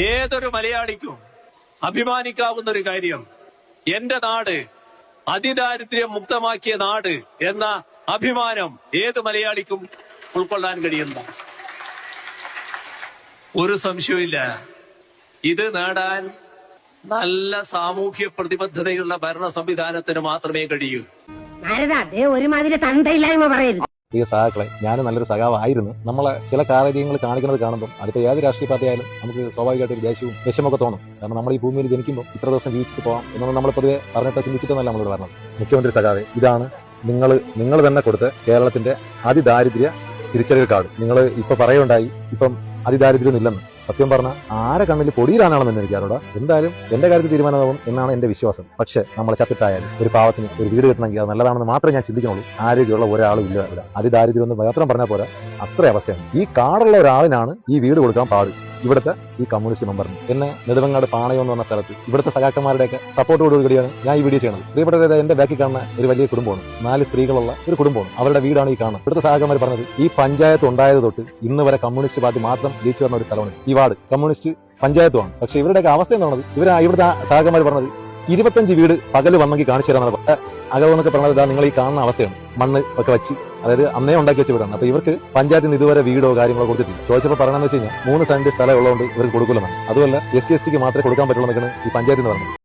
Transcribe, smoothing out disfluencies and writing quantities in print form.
ഏതൊരു മലയാളിക്കും അഭിമാനിക്കാവുന്ന ഒരു കാര്യം, എന്റെ നാട് അതിദാരിദ്ര്യം മുക്തമാക്കിയ നാട് എന്ന അഭിമാനം ഏത് മലയാളിക്കും ഉൾക്കൊള്ളാൻ കഴിയുന്ന ഒരു സംശയമില്ല. ഇത് നേടാൻ നല്ല സാമൂഹ്യ പ്രതിബദ്ധതയുള്ള ഭരണ സംവിധാനത്തിന് മാത്രമേ കഴിയൂ. ഒരുമാതിരി തന്തയില്ലായ്മ പറയരുത്. ഈ സഹാക്കളെ, ഞാൻ നല്ലൊരു സഖാവായിരുന്നു. നമ്മളെ ചില കാര്യങ്ങൾ കാണിക്കുന്നത് കാണുമ്പോൾ അടുത്ത ഏത് രാഷ്ട്രീയ പാർട്ടി ആയാലും നമുക്ക് സ്വാഭാവികമായിട്ട് ഒരു ദേഷ്യവും വിഷമൊക്കെ തോന്നും. കാരണം നമ്മൾ ഈ ഭൂമിയിൽ ജനിക്കുമ്പോൾ ഇത്ര ദിവസം ജീവിച്ചിട്ട് പോകാം എന്നൊന്നും നമ്മൾ പൊതുവെ പറഞ്ഞിട്ട് ചിന്തിച്ചിട്ടൊന്നല്ല നമ്മളോട് പറഞ്ഞത്. മുഖ്യമന്ത്രി സഖാവെ, ഇതാണ് നിങ്ങൾ തന്നെ കൊടുത്ത കേരളത്തിന്റെ അതിദാരിദ്ര്യ തിരിച്ചറിയൽ കാർഡ്. നിങ്ങൾ ഇപ്പൊ പറയുണ്ടായി ഇപ്പം അതിദാരിദ്ര്യം ഇല്ലെന്ന്. സത്യം പറഞ്ഞ ആരെ കണ്ണിൽ പൊടിയിലാണെന്ന് എനിക്കറിയാം. എന്തായാലും എന്റെ കാര്യത്തിൽ തീരുമാനമാകും എന്നാണ് എന്റെ വിശ്വാസം. പക്ഷെ നമ്മൾ ചത്തിട്ടായാലും ഒരു പാവത്തിന് ഒരു വീട് കിട്ടണമെങ്കിൽ അത് നല്ലതാണെന്ന് മാത്രമേ ഞാൻ ചിന്തിക്കുന്നുള്ളൂ. ആരോഗ്യമുള്ള ഒരാളും ഇല്ല ഇവിടെ. അതിദാരിദ്ര്യം എന്ന് മാത്രം പറഞ്ഞാൽ പോരാ, അത്ര അവസ്ഥയാണ്. ഈ കാർഡുള്ള ഒരാളിനാണ് ഈ വീട് കൊടുക്കാൻ പാട്. ഇവിടുത്തെ ഈ കമ്മ്യൂണിസ്റ്റ് മെമ്പറിന് എന്നെ നെടുവങ്ങാട് പാണയം എന്ന് പറഞ്ഞ സ്ഥലത്ത് ഇവിടുത്തെ സഖാക്കന്മാരുടെയൊക്കെ സപ്പോർട്ടോടുകൂടിയാണ് ഞാൻ ഈ വീഡിയോ ചെയ്യുന്നത്. പ്രിയപ്പെട്ടവരെ, എന്റെ ബാക്കിൽ കാണുന്ന ഒരു വലിയ കുടുംബമാണ്. 4 സ്ത്രീകളുള്ള ഒരു കുടുംബമാണ്. അവരുടെ വീടാണ് ഈ കാണുന്നത്. ഇവിടുത്തെ സഖാക്കന്മാർ പറഞ്ഞത് ഈ പഞ്ചായത്ത് ഉണ്ടായത് തൊട്ട് ഇന്ന് വരെ കമ്മ്യൂണിസ്റ്റ് പാർട്ടി മാത്രം ജയിച്ചു വന്ന ഒരു സ്ഥലമാണ് ഈ വാർഡ്. കമ്മ്യൂണിസ്റ്റ് പഞ്ചായത്തുമാണ്. പക്ഷെ ഇവരുടെയൊക്കെ അവസ്ഥ എന്താണത്? ഇവിടുത്തെ സഖാക്കന്മാർ പറഞ്ഞത് 25 വീട് പകല് വന്നെങ്കിൽ കാണിച്ചു തരാമെന്നാണ്. അകമെന്നൊക്കെ പറഞ്ഞത് ഇതാ നിങ്ങൾ ഈ കാണുന്ന അവസ്ഥയാണ്. മണ്ണ് ഒക്കെ വെച്ച്, അതായത് അന്നേ ഉണ്ടാക്കി വെച്ച വീടാണ്. അപ്പൊ ഇവർക്ക് പഞ്ചായത്തിൽ നിന്ന് ഇതുവരെ വീടോ കാര്യങ്ങളോ കൊടുത്തിട്ടില്ല. ചോദിച്ചപ്പോൾ പറയണമെന്ന് വെച്ച് കഴിഞ്ഞാൽ 3 സെന്റ് സ്ഥലം ഉള്ളതുകൊണ്ട് ഇവർക്ക് കൊടുക്കില്ലെന്നാണ്. അതുമല്ല SC ST മാത്രമേ കൊടുക്കാൻ പറ്റുള്ളൂ എന്നൊക്കെയാണ് ഈ പഞ്ചായത്തിൽ നിന്ന് പറഞ്ഞത്.